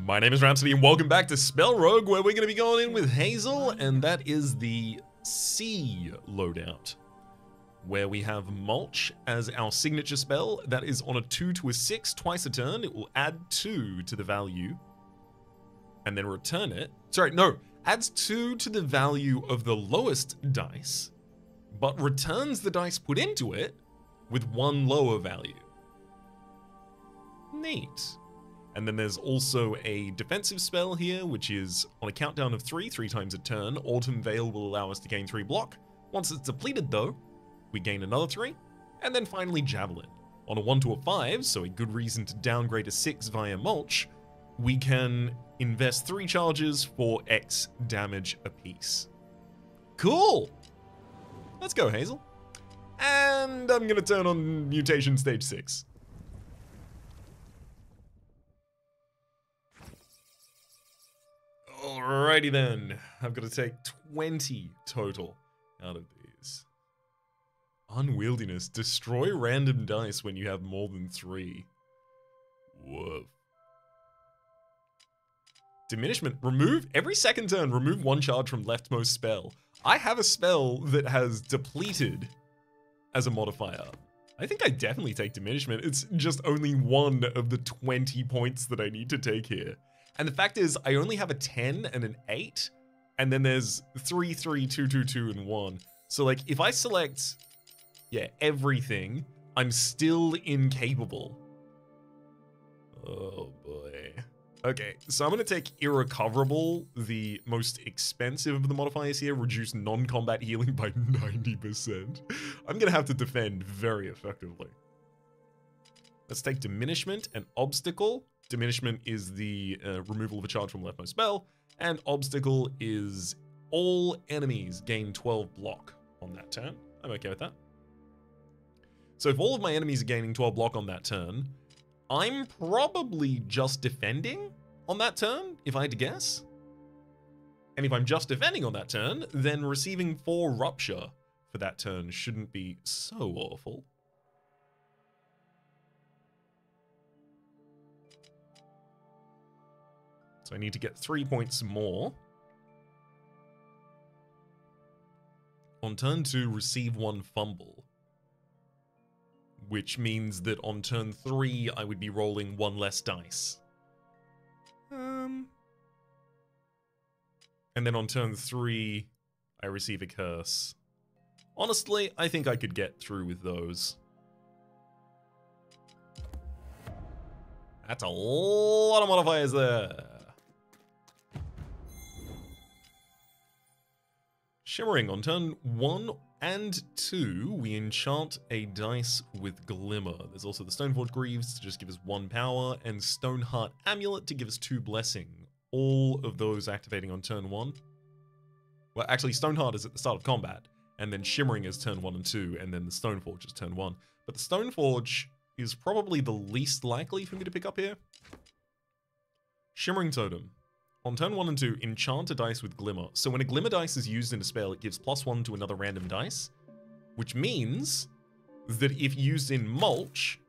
My name is Rhapsody and welcome back to SpellRogue, where we're going to be going in with Hazel, and that is the C loadout, where we have Mulch as our signature spell. That is on a 2 to a 6 twice a turn. It will add 2 to the value and then return it. Sorry, no, adds 2 to the value of the lowest dice, but returns the dice put into it with 1 lower value. Neat. And then there's also a defensive spell here, which is on a countdown of 3 times a turn. Autumn Veil will allow us to gain 3 block. Once it's depleted though, we gain another 3. And then finally Javelin. On a 1 to a 5, so a good reason to downgrade a 6 via Mulch, we can invest 3 charges for X damage apiece. Cool! Let's go, Hazel. And I'm gonna turn on Mutation Stage 6. Alrighty then, I've got to take 20 total out of these. Unwieldiness, destroy random dice when you have more than 3. Woof. Diminishment, remove, every second turn, remove 1 charge from leftmost spell. I have a spell that has depleted as a modifier. I think I definitely take diminishment. It's just only 1 of the 20 points that I need to take here. And the fact is, I only have a 10 and an 8, and then there's 3, 3, 2, 2, 2, and 1. So like, if I select, yeah, everything, I'm still incapable. Oh boy. Okay, so I'm gonna take Irrecoverable, the most expensive of the modifiers here, reduce non-combat healing by 90%. I'm gonna have to defend very effectively. Let's take Diminishment and Obstacle. Diminishment is the removal of a charge from leftmost spell, and Obstacle is all enemies gain 12 block on that turn. I'm okay with that. So if all of my enemies are gaining 12 block on that turn, I'm probably just defending on that turn, if I had to guess. And if I'm just defending on that turn, then receiving 4 Rupture for that turn shouldn't be so awful. So I need to get 3 points more. On turn 2, receive 1 fumble. Which means that on turn 3, I would be rolling 1 less dice. And then on turn 3, I receive a curse. Honestly, I think I could get through with those. That's a lot of modifiers there. Shimmering, on turn 1 and 2, we enchant a dice with Glimmer. There's also the Stoneforge Greaves to just give us 1 power, and Stoneheart Amulet to give us 2 blessing. All of those activating on turn 1. Well, actually, Stoneheart is at the start of combat, and then Shimmering is turn 1 and 2, and then the Stoneforge is turn 1. But the Stoneforge is probably the least likely for me to pick up here. Shimmering Totem. On turn 1 and 2, enchant a dice with Glimmer. So when a Glimmer dice is used in a spell, it gives +1 to another random dice, which means that if used in Mulch,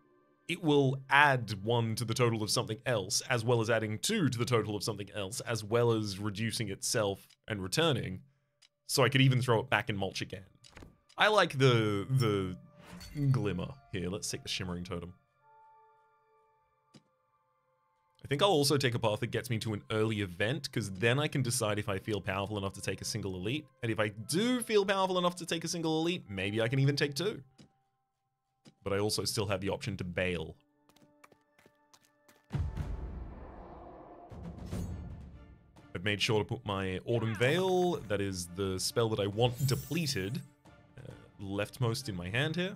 it will add 1 to the total of something else, as well as adding 2 to the total of something else, as well as reducing itself and returning. So I could even throw it back in Mulch again. I like the Glimmer here. Let's take the Shimmering Totem. I think I'll also take a path that gets me to an early event, because then I can decide if I feel powerful enough to take a single elite. And if I do feel powerful enough to take a single elite, maybe I can even take 2. But I also still have the option to bail. I've made sure to put my Autumn Veil, that is the spell that I want depleted, leftmost in my hand here.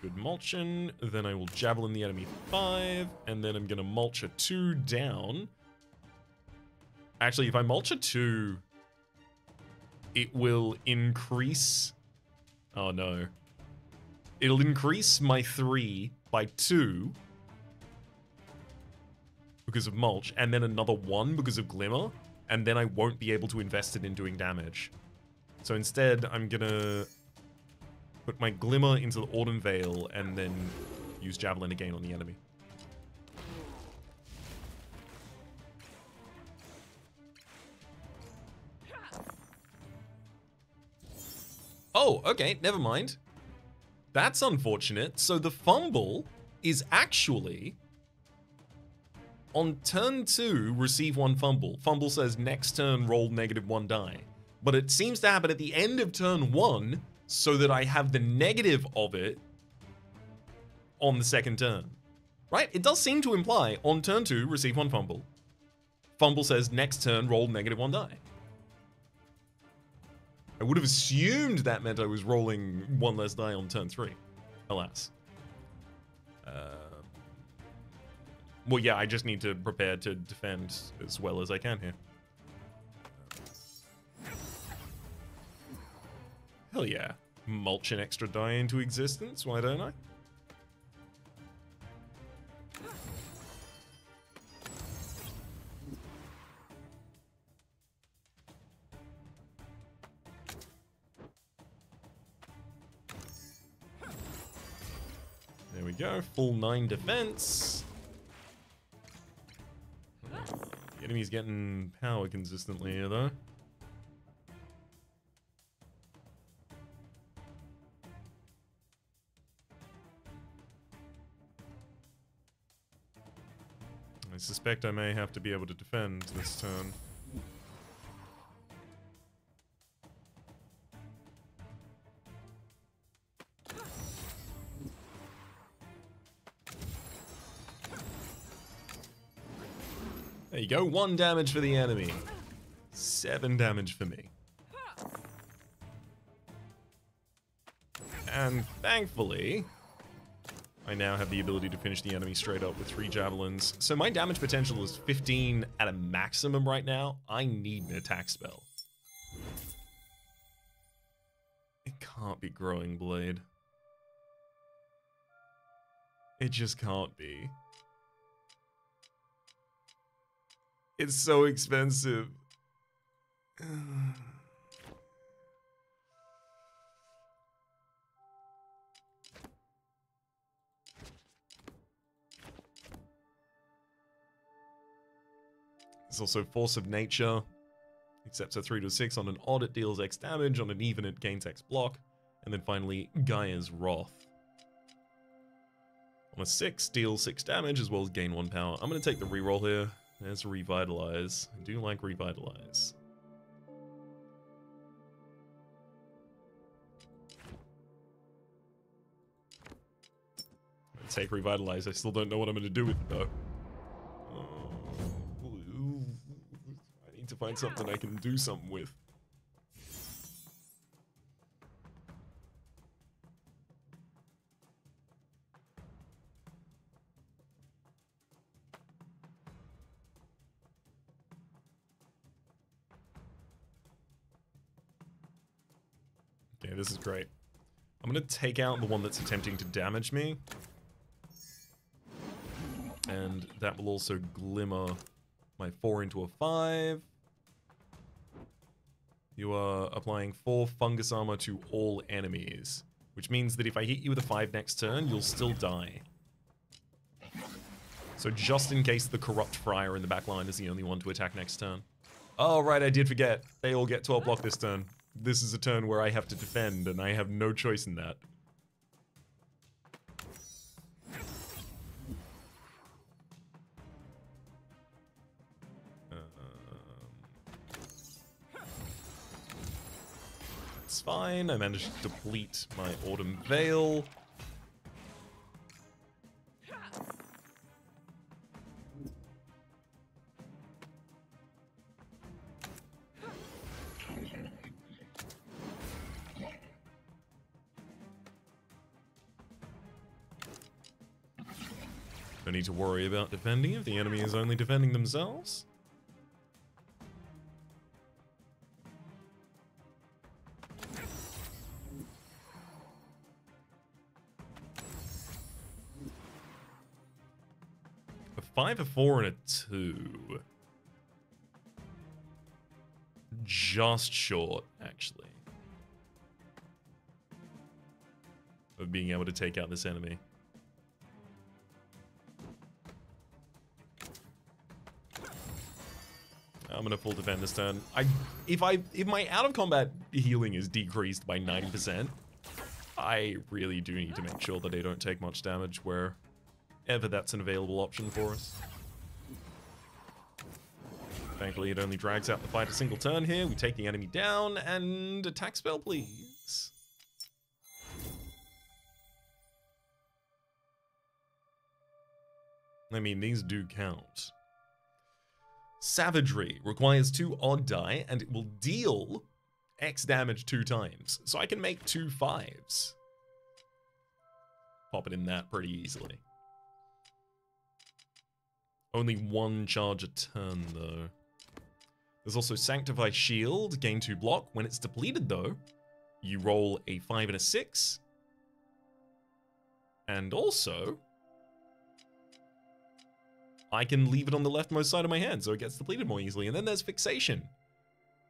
Good mulching, then I will Javelin the enemy 5, and then I'm gonna mulch a 2 down. Actually, if I mulch a 2, it will increase... Oh no. It'll increase my 3 by 2 because of mulch, and then another 1 because of Glimmer, and then I won't be able to invest it in doing damage. So instead, I'm gonna put my Glimmer into the Autumn Veil and then use Javelin again on the enemy. Oh, okay, never mind. That's unfortunate. So the fumble is actually on turn 2, receive 1 fumble. Fumble says next turn roll -1 die. But it seems to happen at the end of turn 1 so that I have the negative of it on the second turn. Right? It does seem to imply on turn 2, receive 1 fumble. Fumble says next turn roll -1 die. I would have assumed that meant I was rolling 1 less die on turn 3. Alas. Well, yeah, I just need to prepare to defend as well as I can here. Hell yeah. Mulch an extra die into existence, why don't I? There we go, full 9 defense. The enemy's getting power consistently here, though. I suspect I may have to be able to defend this turn. There you go, 1 damage for the enemy. 7 damage for me. And thankfully, I now have the ability to finish the enemy straight up with 3 javelins. So my damage potential is 15 at a maximum right now. I need an attack spell. It can't be Growing Blade. It just can't be. It's so expensive. There's also Force of Nature. Accepts a 3 to 6 on an odd, it deals X damage. On an even, it gains X block. And then finally, Gaia's Wrath. On a 6, deals 6 damage as well as gain 1 power. I'm going to take the reroll here. There's Revitalize. I do like Revitalize. I'm going to take Revitalize. I still don't know what I'm going to do with it, though. I need to find something I can do something with. Okay, this is great. I'm going to take out the one that's attempting to damage me. And that will also glimmer my 4 into a 5. You are applying 4 fungus armor to all enemies, which means that if I hit you with a 5 next turn, you'll still die. So just in case the Corrupt Friar in the back line is the only one to attack next turn. Oh, right, I did forget. They all get 12 block this turn. This is a turn where I have to defend, and I have no choice in that. That's fine. I managed to deplete my Autumn Veil. Don't need to worry about defending if the enemy is only defending themselves. A 5, a 4, and a 2. Just short, actually. of being able to take out this enemy. I'm gonna full defend this turn. If my out of combat healing is decreased by 90%, I really do need to make sure that I don't take much damage wherever that's an available option for us. Thankfully, it only drags out the fight a single turn here. We take the enemy down and attack spell, please. I mean, these do count. Savagery requires 2 odd die, and it will deal X damage 2 times. So I can make 2 5s. Pop it in that pretty easily. Only 1 charge a turn, though. There's also Sanctify Shield, gain 2 block. When it's depleted, though, you roll a 5 and a 6. And also, I can leave it on the leftmost side of my hand, so it gets depleted more easily. And then there's Fixation.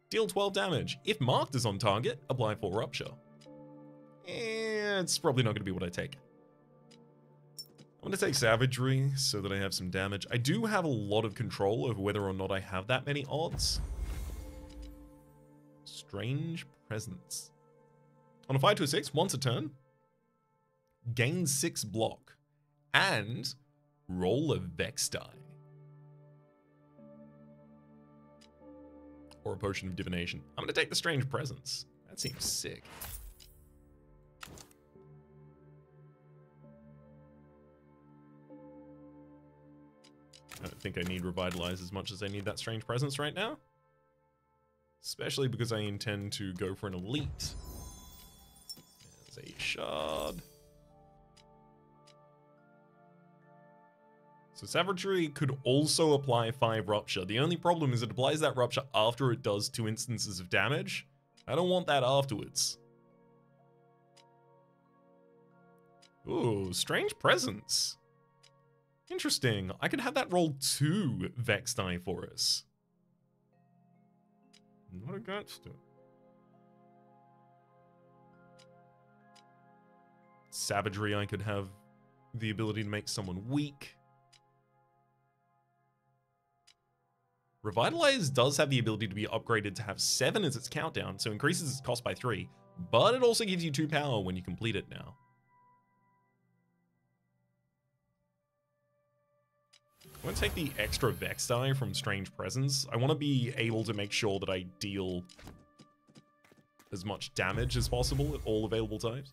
Deal 12 damage. If marked as on target, apply 4 Rupture. It's probably not going to be what I take. I'm going to take Savagery so that I have some damage. I do have a lot of control over whether or not I have that many odds. Strange Presence. On a 5 to a 6, once a turn, gain 6 block, and roll a Vex die. Or a Potion of Divination. I'm going to take the Strange Presence. That seems sick. I don't think I need Revitalize as much as I need that Strange Presence right now. Especially because I intend to go for an Elite. There's a Shard. So Savagery could also apply 5 Rupture. The only problem is it applies that Rupture after it does 2 instances of damage. I don't want that afterwards. Ooh, Strange Presence. Interesting. I could have that roll 2 Vex die for us. Not against it. Savagery, I could have the ability to make someone weak. Revitalize does have the ability to be upgraded to have 7 as its countdown, so increases its cost by 3, but it also gives you 2 power when you complete it now. I want to take the extra Vex die from Strange Presence. I want to be able to make sure that I deal as much damage as possible at all available types.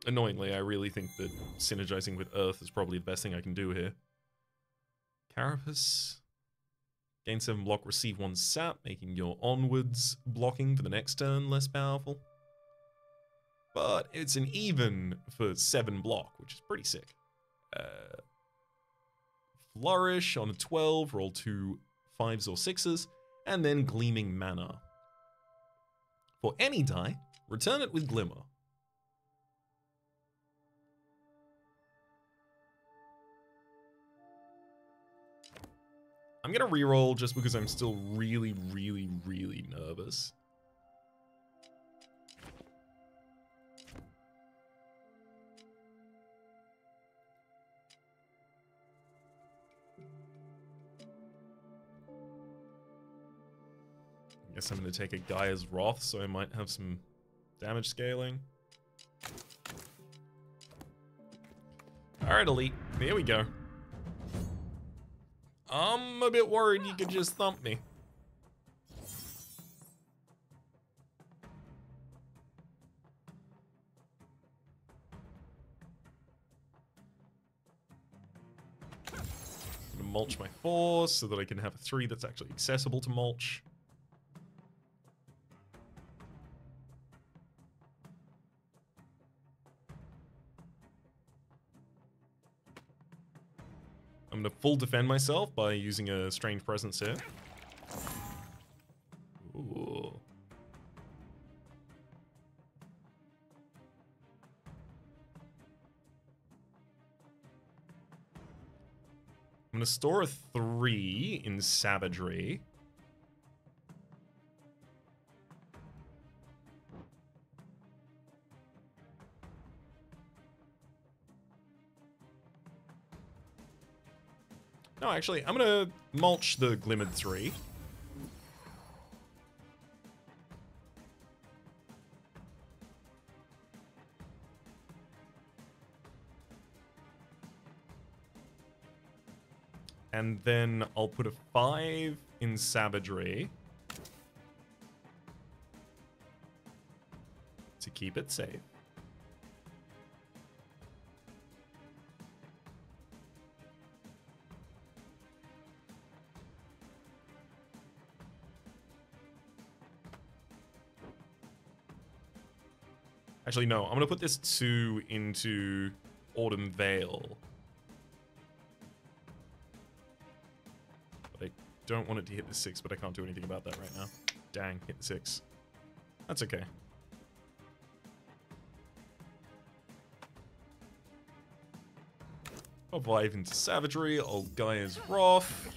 Annoyingly, I really think that synergizing with Earth is probably the best thing I can do here. Carapace. Gain 7 block, receive 1 sap, making your onwards blocking for the next turn less powerful. But it's an even for 7 block, which is pretty sick. Flourish on a 12, roll 2 5s or 6s, and then Gleaming Mana. For any die, return it with Glimmer. I'm gonna reroll just because I'm still really nervous. I guess I'm gonna take a Gaia's Wrath, so I might have some damage scaling. Alright, Elite, here we go. I'm a bit worried you could just thump me. I'm gonna mulch my 4 so that I can have a 3 that's actually accessible to mulch. I'm going to full defend myself by using a Strange Presence here. Ooh. I'm going to store a 3 in Savagery. No, actually, I'm going to mulch the Glimmered 3. And then I'll put a 5 in Savagery to keep it safe. Actually, no, I'm going to put this 2 into Autumn Vale. But I don't want it to hit the 6, but I can't do anything about that right now. Dang, hit the 6. That's okay. I'll 5 into Savagery, I'll Gaia's Wrath,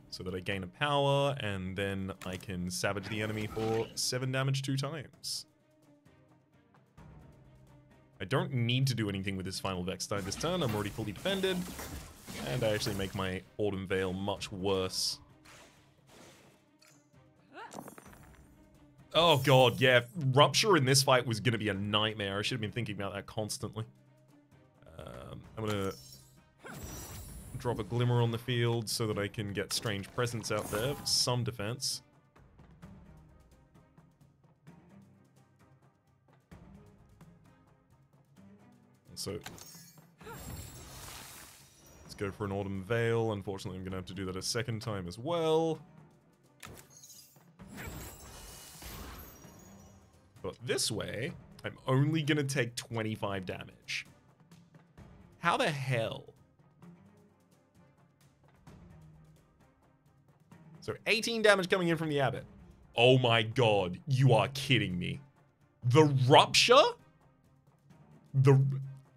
so that I gain a power, and then I can Savage the enemy for 7 damage 2 times. I don't need to do anything with this final Vex die this turn. I'm already fully defended. And I actually make my Autumn Vale much worse. Oh god, yeah. Rupture in this fight was going to be a nightmare. I should have been thinking about that constantly. I'm going to drop a Glimmer on the field so that I can get Strange Presence out there for some defense. So, let's go for an Autumn Vale. Unfortunately, I'm going to have to do that a second time as well. But this way, I'm only going to take 25 damage. How the hell? So 18 damage coming in from the Abbot. Oh my god, you are kidding me. The Rupture?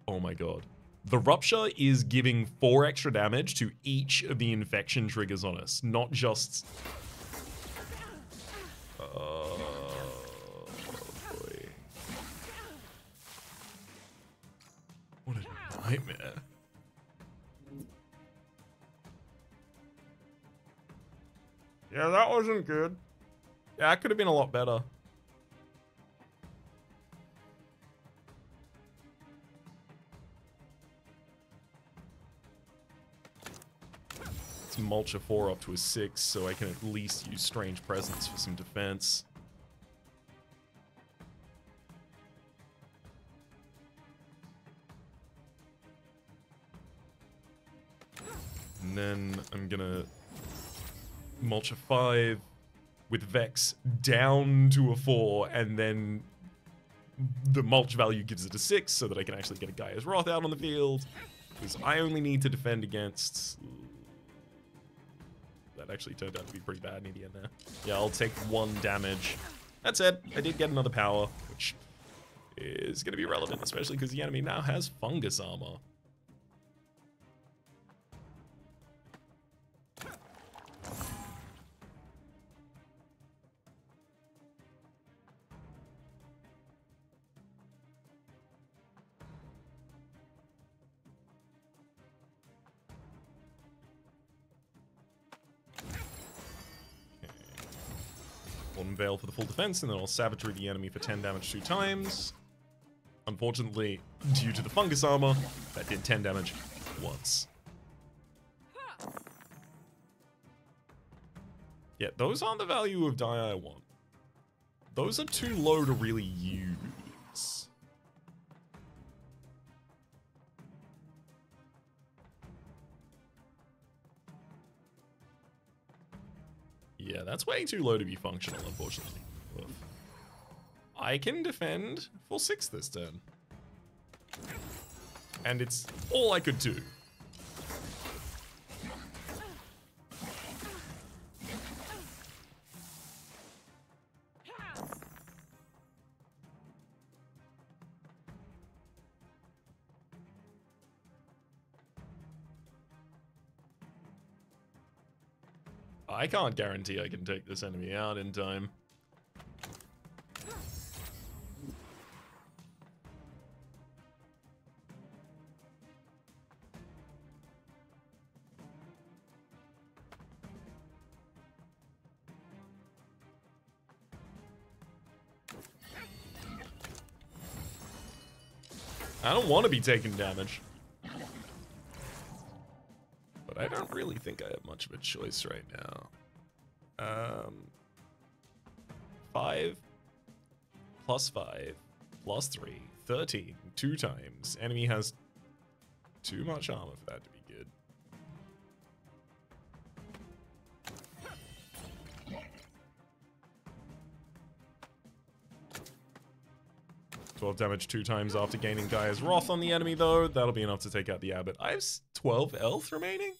Oh my god. The Rupture is giving 4 extra damage to each of the infection triggers on us, not just... Oh, boy. What a nightmare. Yeah, that wasn't good. Yeah, it could have been a lot better. Mulch a 4 up to a 6, so I can at least use Strange Presence for some defense. And then I'm gonna mulch a 5 with Vex down to a 4, and then the mulch value gives it a 6 so that I can actually get a Gaia's Wrath out on the field. Because I only need to defend against... That actually turned out to be pretty bad near the end there. Yeah, I'll take 1 damage. That's it. I did get another power, which is going to be relevant, especially because the enemy now has fungus armor. Veil for the full defense, and then I'll Savagery the enemy for 10 damage 2 times. Unfortunately, due to the fungus armor, that did 10 damage once. Yeah, those aren't the value of die I want. Those are too low to really use. Yeah, that's way too low to be functional, unfortunately. Oof. I can defend for 6 this turn. And it's all I could do. I can't guarantee I can take this enemy out in time. I don't want to be taking damage. But I don't really think I have much of a choice right now. 5 plus 5 plus 3, 13, 2 times. Enemy has too much armor for that to be good. 12 damage 2 times after gaining Gaia's Wrath on the enemy, though. That'll be enough to take out the Abbot. I have 12 health remaining.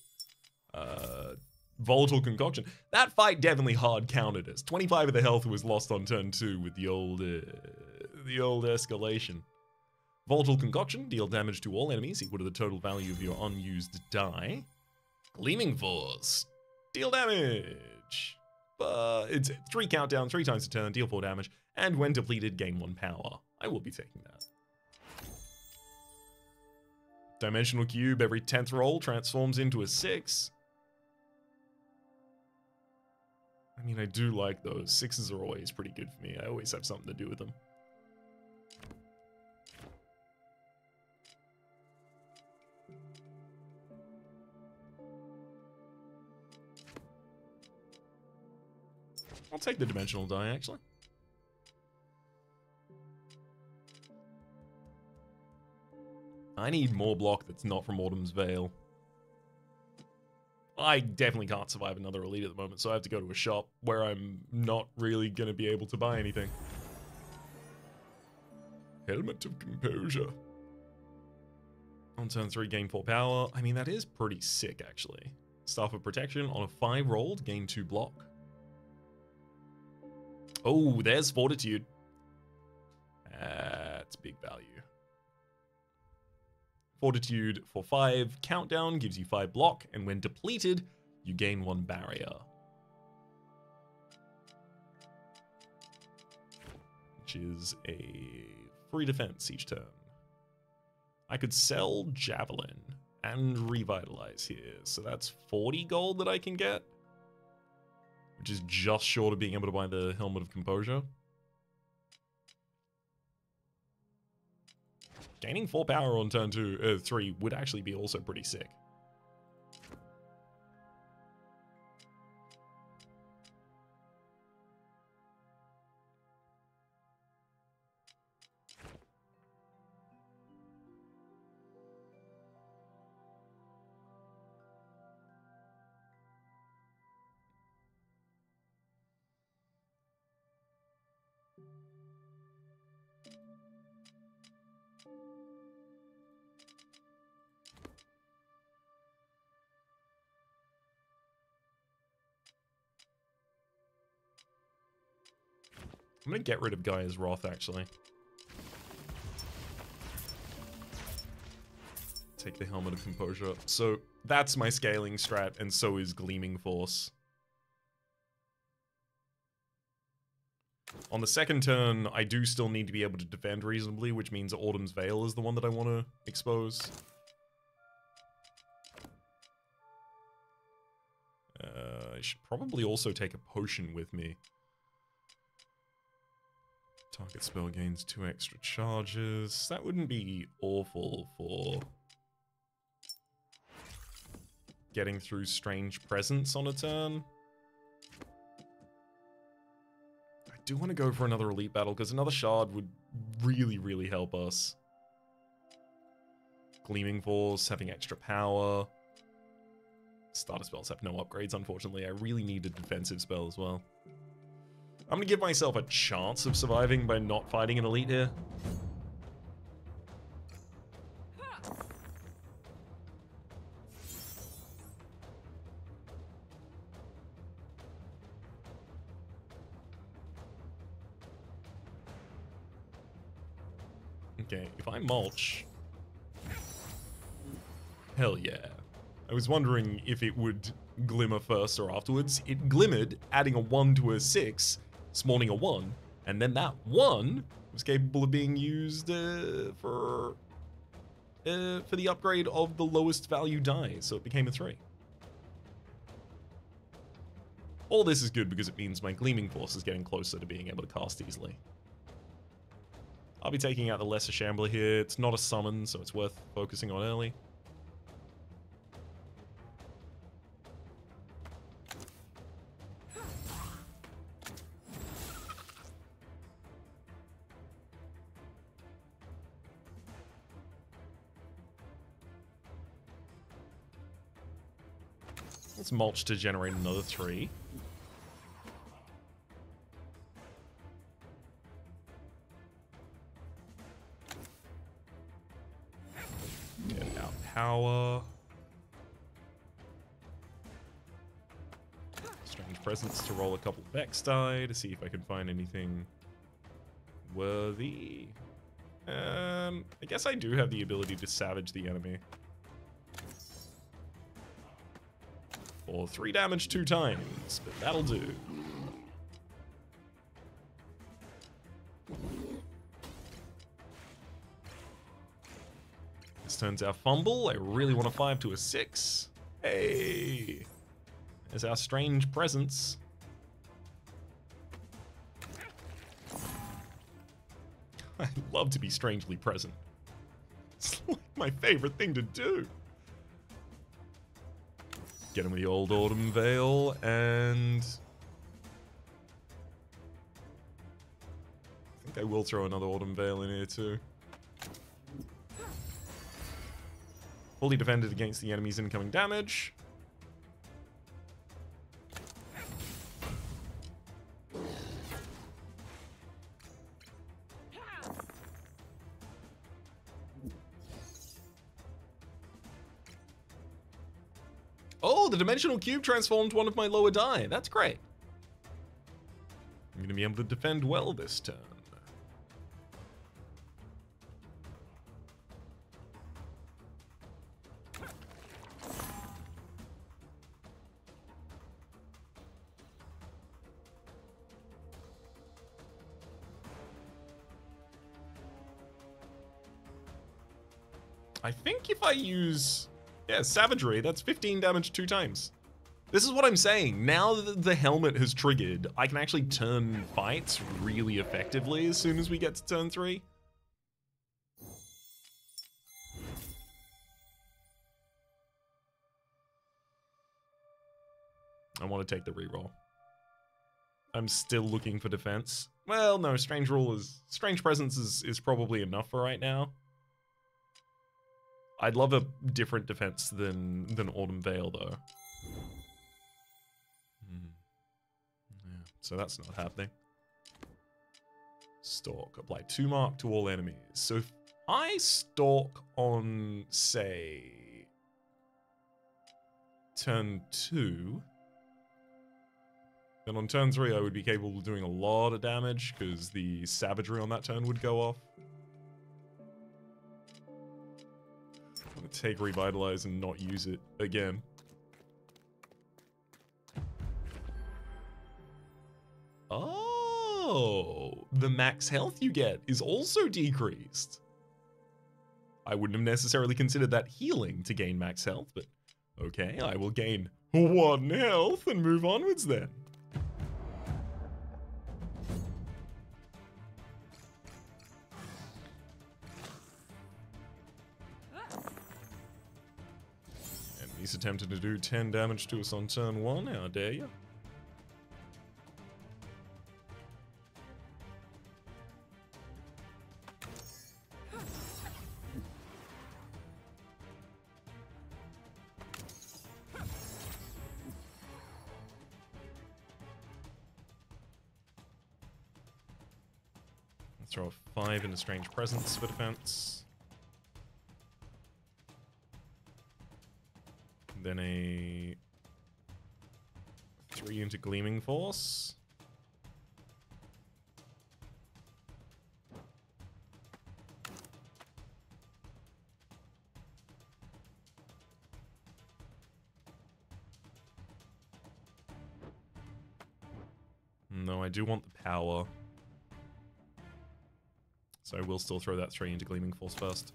Volatile Concoction. That fight definitely hard counted us. 25 of the health was lost on turn 2 with the old escalation. Volatile Concoction. Deal damage to all enemies equal to the total value of your unused die. Gleaming Force. Deal damage. It's 3 countdown, 3 times a turn, deal 4 damage, and when depleted, gain 1 power. I will be taking that. Dimensional Cube, every 10th roll transforms into a 6. I mean, I do like those. 6s are always pretty good for me. I always have something to do with them. I'll take the dimensional die, actually. I need more block that's not from Autumn's Veil. I definitely can't survive another elite at the moment, so I have to go to a shop where I'm not really going to be able to buy anything. Helmet of Composure. On turn 3, gain 4 power. I mean, that is pretty sick, actually. Staff of Protection on a 5 rolled, gain 2 block. Oh, there's Fortitude. That's big value. Fortitude for 5. Countdown gives you 5 block, and when depleted, you gain 1 barrier. Which is a free defense each turn. I could sell Javelin and Revitalize here, so that's 40 gold that I can get. Which is just short of being able to buy the Helmet of Composure. Gaining 4 power on turn 3 would actually be also pretty sick. I'm gonna get rid of Gaia's Wrath, actually. Take the Helmet of Composure. So, that's my scaling strat, and so is Gleaming Force. On the second turn, I do still need to be able to defend reasonably, which means Autumn's Veil is the one that I want to expose. I should probably also take a potion with me. Target spell gains 2 extra charges. That wouldn't be awful for getting through Strange Presence on a turn. I do want to go for another elite battle because another shard would really, really help us. Gleaming Force, having extra power. Starter spells have no upgrades, unfortunately. I really need a defensive spell as well. I'm gonna give myself a chance of surviving by not fighting an elite here. Okay, if I mulch... Hell yeah. I was wondering if it would glimmer first or afterwards. It glimmered, adding a 1 to a 6, spawning a 1, and then that 1 was capable of being used for the upgrade of the lowest value die, so it became a 3. All this is good because it means my Gleaming Force is getting closer to being able to cast easily. I'll be taking out the Lesser Shambler here. It's not a summon, so it's worth focusing on early. Let's mulch to generate another 3. Get our power. Strange Presence to roll a couple Vex die to see if I can find anything worthy. I guess I do have the ability to savage the enemy. For 3 damage 2 times, but that'll do. This turns our fumble. I really want a 5 to a 6. Hey! There's our Strange Presence. I love to be strangely present. It's like my favorite thing to do. Get him with the old Autumn Veil, and I think I will throw another Autumn Veil in here too. Fully defended against the enemy's incoming damage. Oh, the Dimensional Cube transformed one of my lower die. That's great. I'm going to be able to defend well this turn. I think if I use... yeah, Savagery, that's 15 damage 2 times. This is what I'm saying. Now that the helmet has triggered, I can actually turn fights really effectively as soon as we get to turn 3. I want to take the reroll. I'm still looking for defense. Well, no, Strange Presence is probably enough for right now. I'd love a different defense than Autumn Veil, though. Yeah, so that's not happening. Stalk. Apply 2 mark to all enemies. So if I stalk on, say, turn 2, then on turn 3 I would be capable of doing a lot of damage because the Savagery on that turn would go off. I'm gonna take Revitalize and not use it again. Oh, the max health you get is also decreased. I wouldn't have necessarily considered that healing to gain max health, but okay, I will gain 1 health and move onwards then. He's attempted to do 10 damage to us on turn 1, how dare you? Let's throw a 5 into Strange Presence for defense. Then a 3 into Gleaming Force. No, I do want the power. So I will still throw that 3 into Gleaming Force first.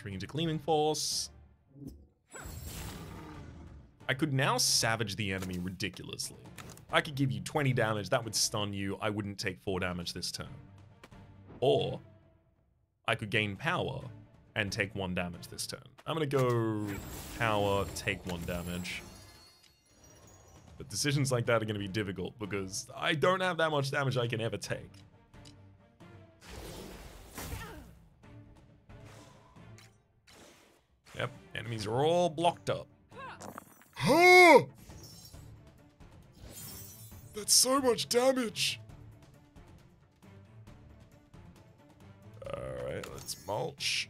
Into Gleaming Force. I could now savage the enemy ridiculously. I could give you 20 damage, that would stun you, I wouldn't take 4 damage this turn. Or, I could gain power and take 1 damage this turn. I'm gonna go power, take 1 damage. But decisions like that are gonna be difficult because I don't have that much damage I can ever take. Yep, enemies are all blocked up. That's so much damage. Alright, let's mulch.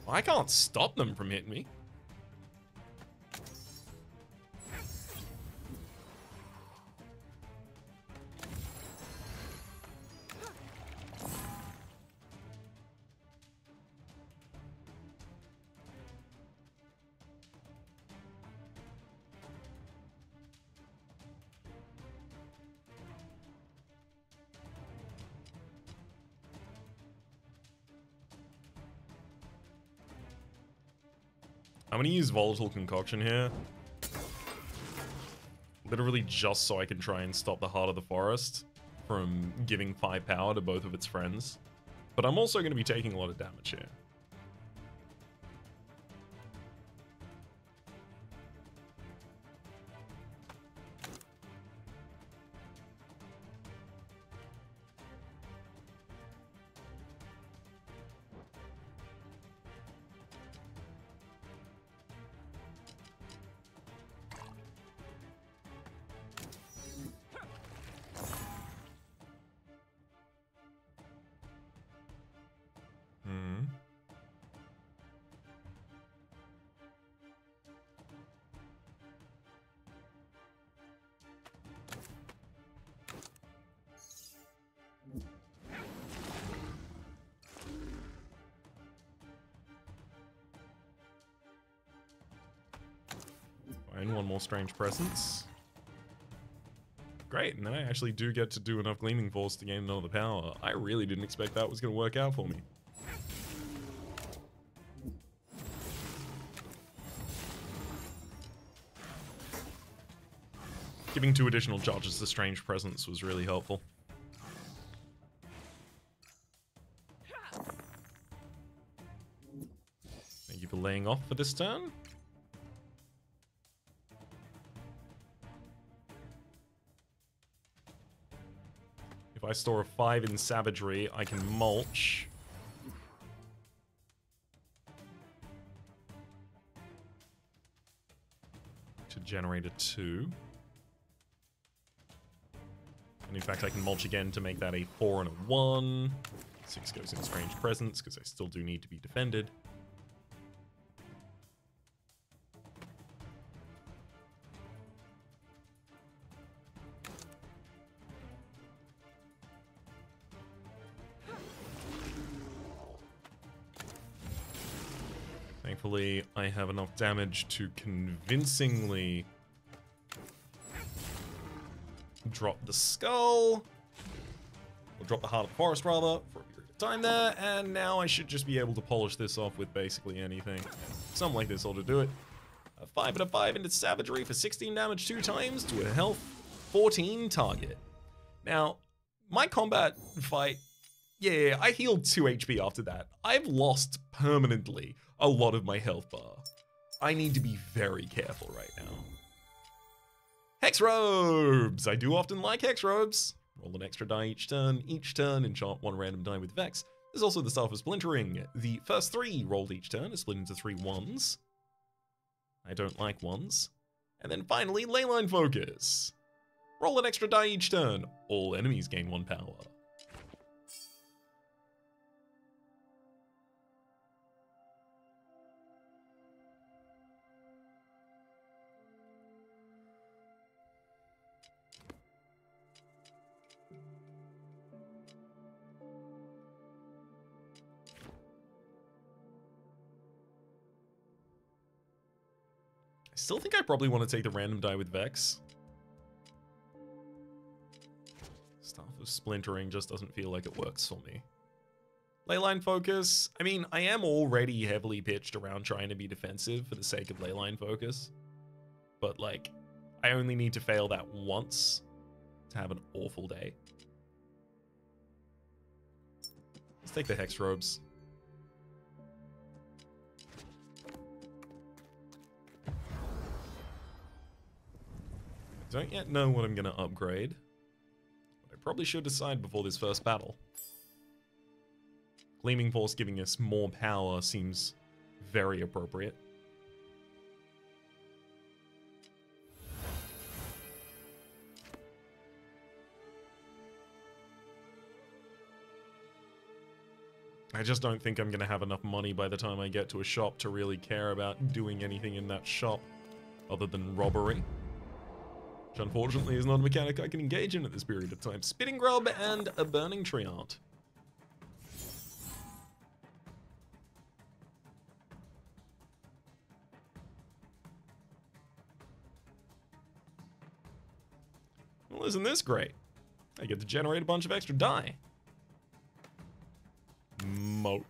I can't stop them from hitting me. I'm gonna use Volatile Concoction here. Literally just so I can try and stop the Heart of the Forest from giving 5 power to both of its friends. But I'm also gonna be taking a lot of damage here. Fine, 1 more Strange Presence. Great, and I actually do get to do enough Gleaming Force to gain another power. I really didn't expect that was going to work out for me. Giving 2 additional charges to Strange Presence was really helpful. Thank you for laying off for this turn. If I store a 5 in Savagery, I can mulch. To generate a 2. And in fact, I can mulch again to make that a 4 and a 1. 6 goes in Strange Presence, because I still do need to be defended. Thankfully, I have enough damage to convincingly drop the skull, or drop the Heart of the Forest rather, for a period of time there, and now I should just be able to polish this off with basically anything. Something like this ought to do it. A 5 and a 5 into Savagery for 16 damage 2 times to a health 14 target. Now, my combat fight, yeah, I healed 2 HP after that. I've lost permanently a lot of my health bar. I need to be very careful right now. Hex Robes! I do often like Hex Robes. Roll an extra die each turn, enchant 1 random die with Vex. There's also the Staff of Splintering. The first 3 rolled each turn are split into 3 1s. I don't like 1s. And then finally, Leyline Focus. Roll an extra die each turn. All enemies gain 1 power. I still think I probably want to take the random die with Vex. Staff of Splintering just doesn't feel like it works for me. Leyline Focus. I mean, I am already heavily pitched around trying to be defensive for the sake of Leyline Focus. But, like, I only need to fail that once to have an awful day. Let's take the Hex Robes. I don't yet know what I'm going to upgrade. But I probably should decide before this first battle. Gleaming Force giving us more power seems very appropriate. I just don't think I'm going to have enough money by the time I get to a shop to really care about doing anything in that shop other than robbery. Which unfortunately is not a mechanic I can engage in at this period of time. Spitting Grub and a Burning Treant. Well, isn't this great? I get to generate a bunch of extra die. Moat.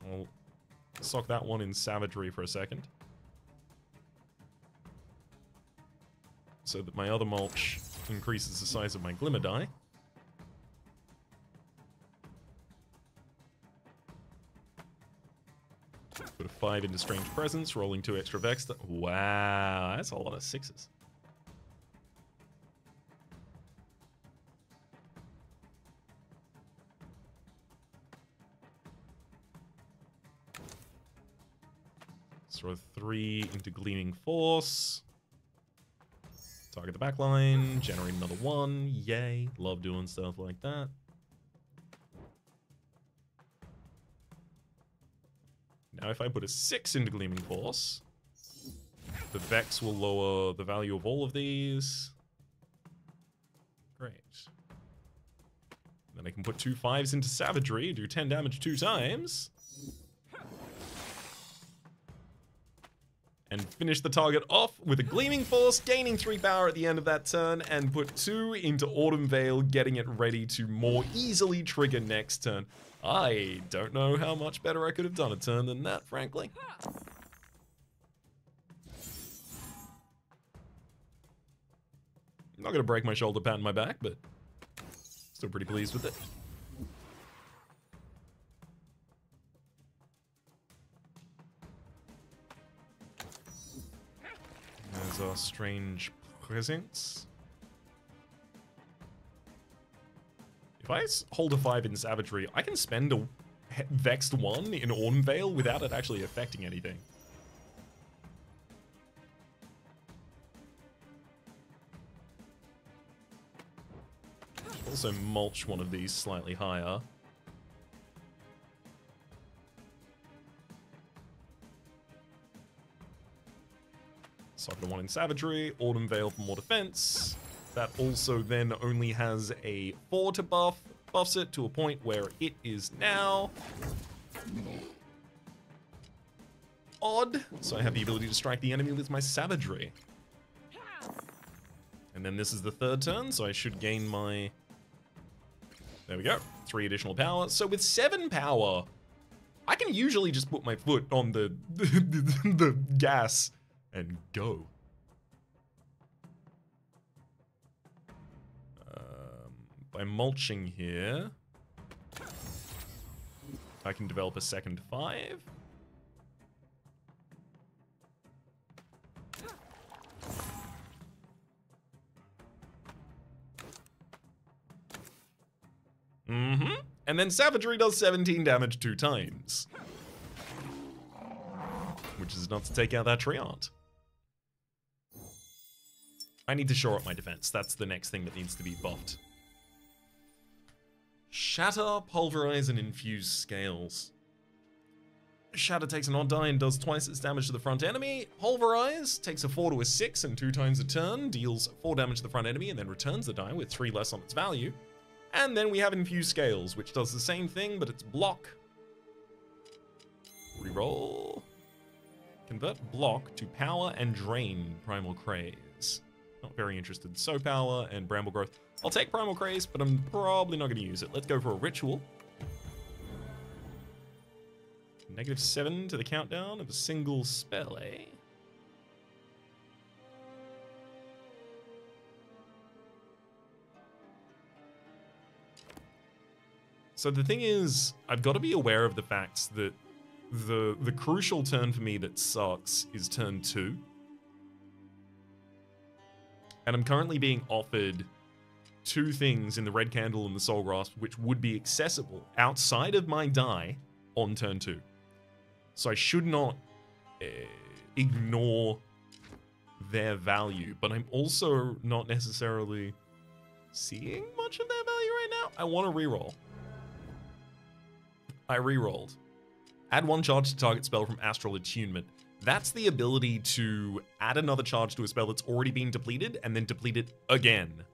I'll sock that one in Savagery for a second. So that my other mulch increases the size of my Glimmer die. Put a 5 into Strange Presence, rolling 2 extra Vex. Wow, that's a lot of 6s. Throw 3 into Gleaming Force. Target the back line, generate another 1. Yay, love doing stuff like that. Now if I put a 6 into Gleaming Force, the Vex will lower the value of all of these. Great. Then I can put 2 5s into Savagery, do 10 damage 2 times. And finish the target off with a Gleaming Force, gaining 3 power at the end of that turn, and put 2 into Autumn Veil, getting it ready to more easily trigger next turn. I don't know how much better I could have done a turn than that, frankly. I'm not going to break my shoulder, pat in my back, but still pretty pleased with it. There's our Strange Presence. If I hold a 5 in Savagery, I can spend a Vexed 1 in Autumn Veil without it actually affecting anything. Also mulch one of these slightly higher. Sock the 1 in Savagery, Autumn Veil for more defense. That also then only has a 4 to buff, buffs it to a point where it is now odd. So I have the ability to strike the enemy with my Savagery. And then this is the 3rd turn, so I should gain my... There we go, 3 additional power. So with 7 power, I can usually just put my foot on the gas and go. By mulching here, I can develop a second 5. And then Savagery does 17 damage 2 times. Which is enough to take out that Treant. I need to shore up my defense. That's the next thing that needs to be buffed. Shatter, Pulverize, and Infuse Scales. Shatter takes an odd die and does twice its damage to the front enemy. Pulverize takes a 4 to a 6 and 2 times a turn, deals 4 damage to the front enemy and then returns the die with 3 less on its value. And then we have Infuse Scales, which does the same thing, but it's block. Reroll. Convert block to power and drain Primal Craze. Not very interested. So power and Bramble Growth. I'll take Primal Craze, but I'm probably not going to use it. Let's go for a Ritual. -7 to the countdown of a single spell, eh? So the thing is, I've got to be aware of the fact that the crucial turn for me that sucks is turn 2. And I'm currently being offered 2 things in the Red Candle and the Soul Grasp which would be accessible outside of my die on turn 2. So I should not ignore their value, but I'm also not necessarily seeing much of their value right now. I want to reroll. I rerolled. Add 1 charge to target spell from Astral Attunement. That's the ability to add another charge to a spell that's already been depleted and then deplete it again.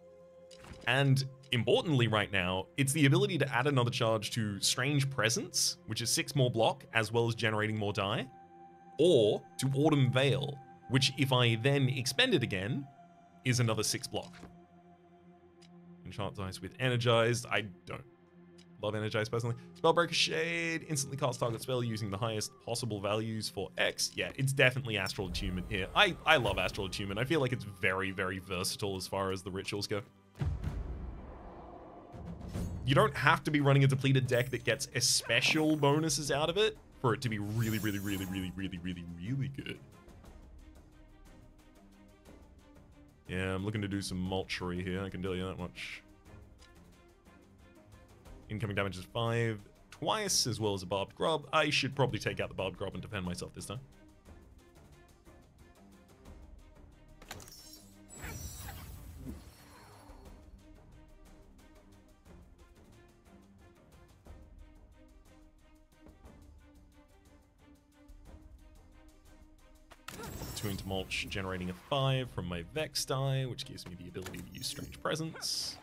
And importantly right now, it's the ability to add another charge to Strange Presence, which is 6 more block, as well as generating more die, or to Autumn Veil, which if I then expend it again, is another 6 block. Enchant dice with Energized. I don't love Energized personally. Spellbreaker Shade, instantly cast target spell using the highest possible values for X. Yeah, it's definitely Astral Attunement here. I love Astral Attunement. I feel like it's very, very versatile as far as the rituals go. You don't have to be running a depleted deck that gets special bonuses out of it for it to be really, really, really, really, really, really, really good. Yeah, I'm looking to do some Molchery here, I can tell you that much. Incoming damage is 5 twice, as well as a Barbed Grub. I should probably take out the Barbed Grub and defend myself this time. Two into Mulch, generating a 5 from my Vex die, which gives me the ability to use Strange Presence.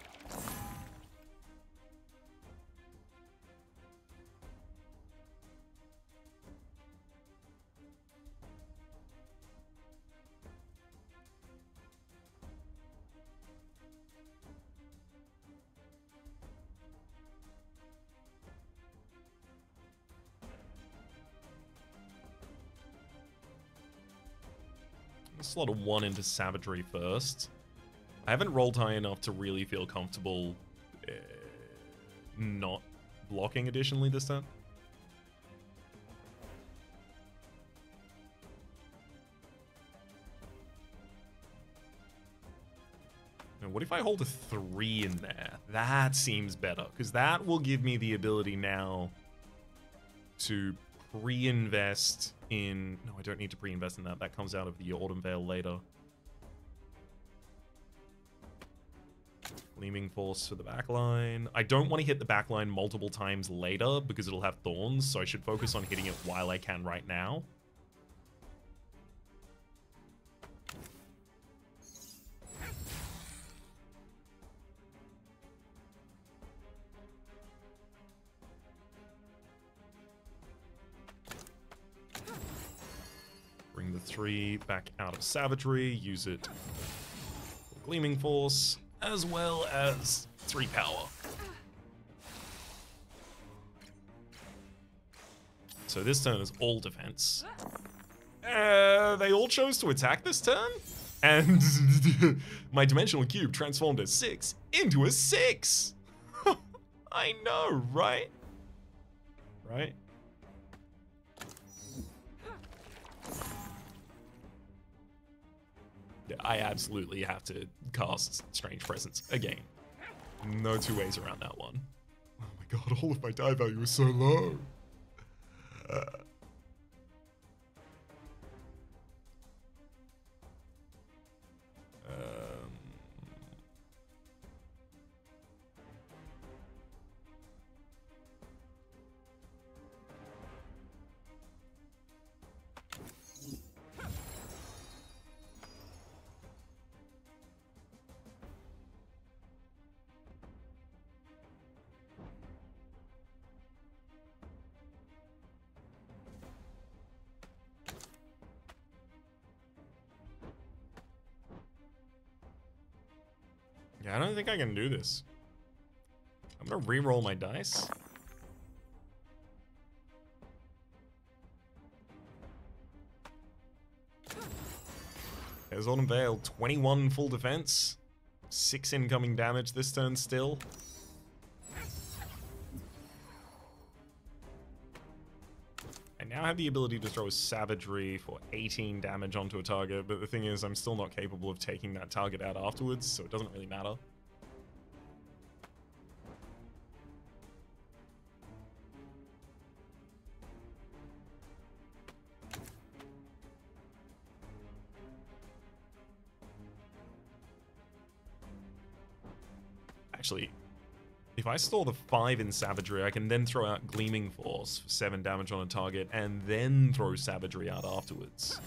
Slot a 1 into Savagery first. I haven't rolled high enough to really feel comfortable not blocking additionally this time. Now, what if I hold a 3 in there? That seems better, because that will give me the ability now to pre-invest in... No, I don't need to pre-invest in that. That comes out of the Autumn Veil later. Gleaming Force for the backline. I don't want to hit the backline multiple times later because it'll have thorns, so I should focus on hitting it while I can right now. Bring the 3 back out of Savagery, use it for Gleaming Force, as well as 3 power. So this turn is all defense. They all chose to attack this turn, and my Dimensional Cube transformed a 6 into a 6! I know, right? Right? Yeah, I absolutely have to cast Strange Presence again. No 2 ways around that one. Oh my god, all of my die value is so low. Yeah, I don't think I can do this. I'm gonna re-roll my dice. There's Autumn Veil, 21 full defense, 6 incoming damage this turn still. I now have the ability to throw a Savagery for 18 damage onto a target, but the thing is, I'm still not capable of taking that target out afterwards, so it doesn't really matter. Actually, if I store the 5 in Savagery, I can then throw out Gleaming Force for 7 damage on a target, and then throw Savagery out afterwards.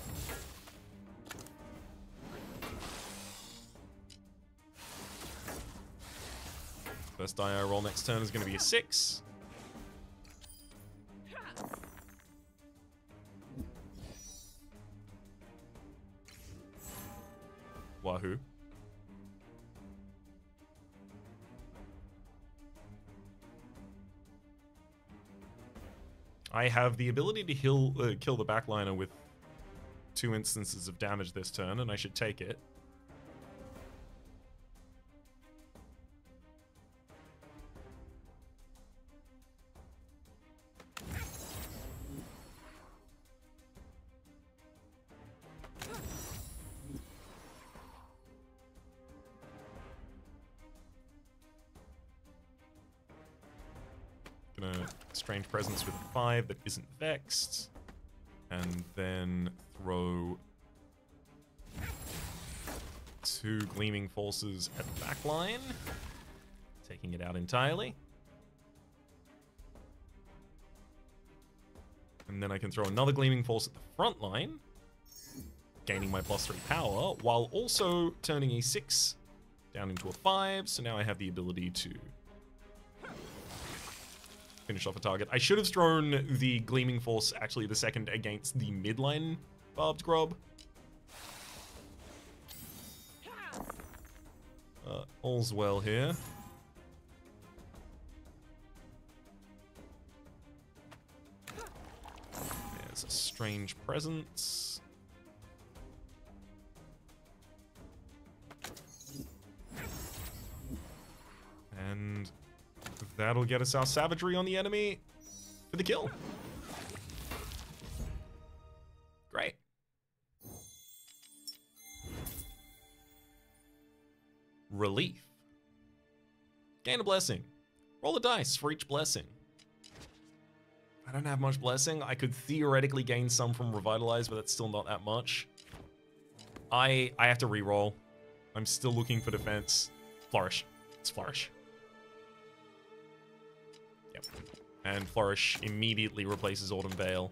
First die I roll next turn is going to be a 6. Wahoo. I have the ability to kill the backliner with 2 instances of damage this turn, and I should take it. Gonna Strange Presence with 5 that isn't vexed, and then throw 2 Gleaming Forces at the back line, taking it out entirely. And then I can throw another Gleaming Force at the front line, gaining my +3 power, while also turning a 6 down into a 5, so now I have the ability to finish off a target. I should have thrown the Gleaming Force actually the second against the midline Barbed Grub. All's well here. There's a Strange Presence. And that'll get us our Savagery on the enemy for the kill. Great. Relief. Gain a blessing. Roll a dice for each blessing. I don't have much blessing. I could theoretically gain some from Revitalize, but that's still not that much. I have to re-roll. I'm still looking for defense. Flourish. It's Flourish. Yep. And Flourish immediately replaces Autumn Veil.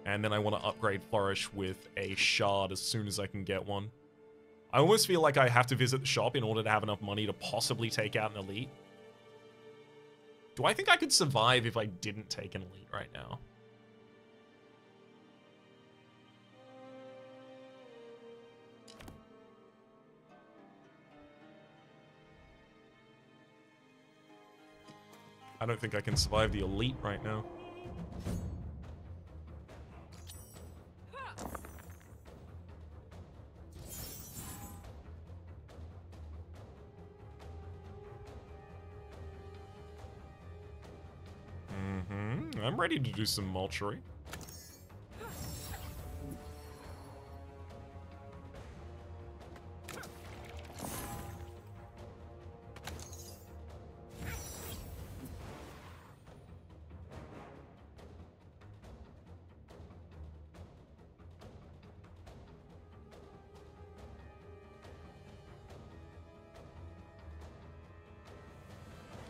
And then I want to upgrade Flourish with a Shard as soon as I can get one. I almost feel like I have to visit the shop in order to have enough money to possibly take out an Elite. Do I think I could survive if I didn't take an Elite right now? I don't think I can survive the Elite right now. I'm ready to do some Mulchery.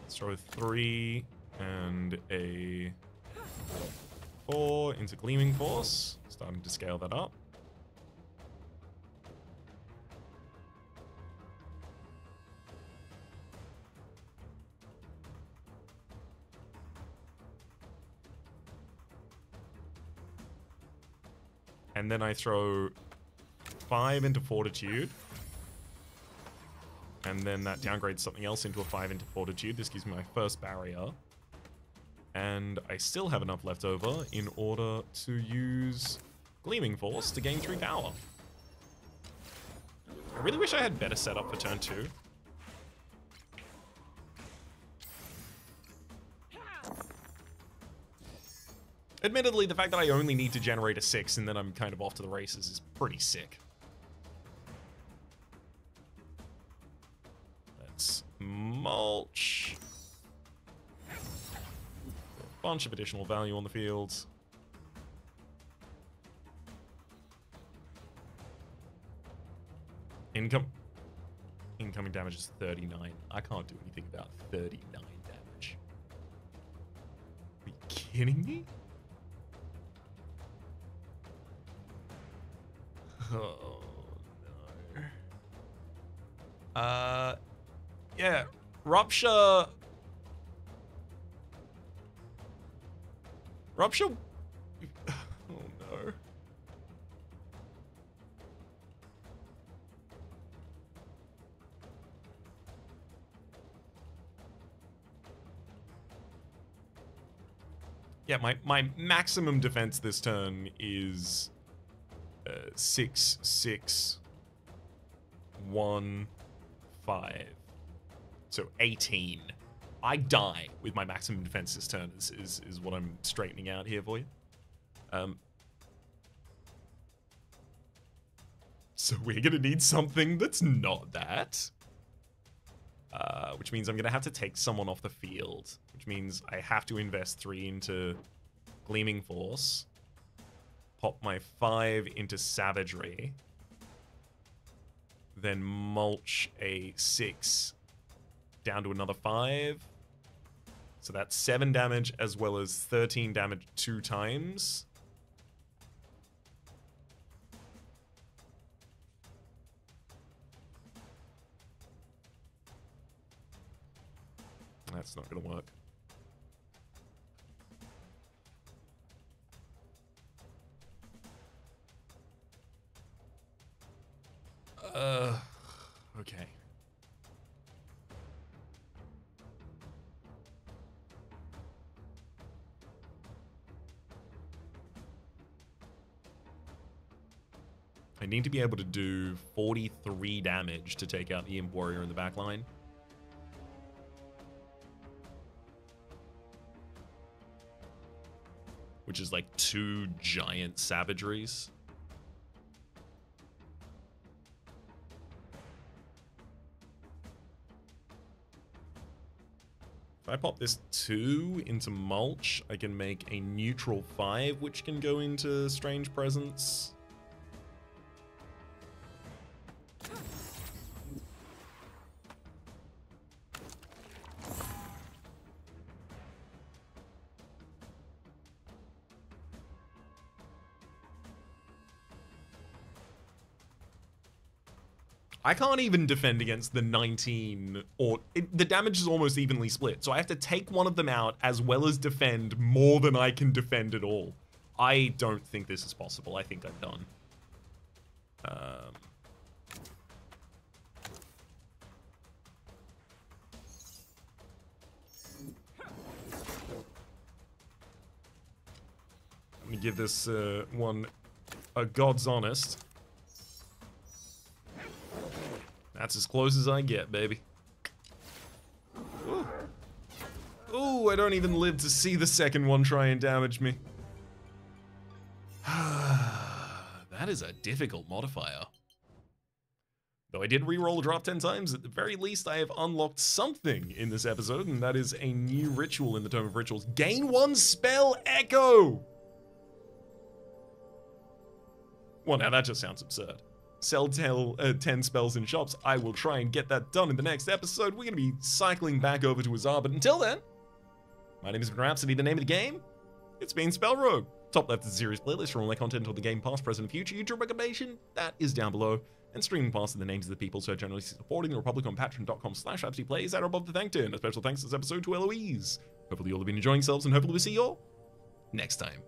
Let's throw a 3 and a 4 into Gleaming Force. Starting to scale that up. And then I throw 5 into Fortitude. And then that downgrades something else into a 5 into Fortitude. This gives me my first barrier. And I still have enough left over in order to use Gleaming Force to gain 3 power. I really wish I had better setup for turn 2. Admittedly, the fact that I only need to generate a 6 and then I'm kind of off to the races is pretty sick. Let's mulch. A bunch of additional value on the field. Incoming damage is 39. I can't do anything about 39 damage. Are you kidding me? Oh, no. Yeah. Rupture. Rupture. Oh, no. Yeah, my maximum defense this turn is 6, 6, 1, 5. So 18. I die with my maximum defense this turn is what I'm straightening out here for you. So we're gonna need something that's not that. Which means I'm gonna have to take someone off the field. Which means I have to invest 3 into Gleaming Force. Pop my 5 into Savagery. Then mulch a 6 down to another 5. So that's 7 damage as well as 13 damage 2 times. That's not gonna work. Okay. I need to be able to do 43 damage to take out the Imp Warrior in the back line. Which is like 2 giant savageries. If I pop this 2 into mulch, I can make a neutral 5, which can go into Strange Presence. I can't even defend against the 19, or the damage is almost evenly split. So I have to take one of them out as well as defend more than I can defend at all. I don't think this is possible. I think I'm done. Let me give this one a God's honest. That's as close as I get, baby. Ooh. Ooh, I don't even live to see the second one try and damage me. That is a difficult modifier. Though I did re-roll a drop 10 times, at the very least I have unlocked something in this episode, and that is a new ritual in the Tome of Rituals. Gain 1 spell echo! Well, now that just sounds absurd. Sell 10 spells in shops. I will try and get that done in the next episode. We're going to be cycling back over to Azar, but until then, my name has been Rhapsody, the name of the game. It's been SpellRogue. Top left is a series playlist for all my content on the game past, present, and future. YouTube recommendation, that is down below. And streaming past are the names of the people so generally supporting the Republic on patreon.com/RhapsodyPlays that are above the thank to. And a special thanks this episode to Eloise. Hopefully you all have been enjoying yourselves, and hopefully we'll see you all next time.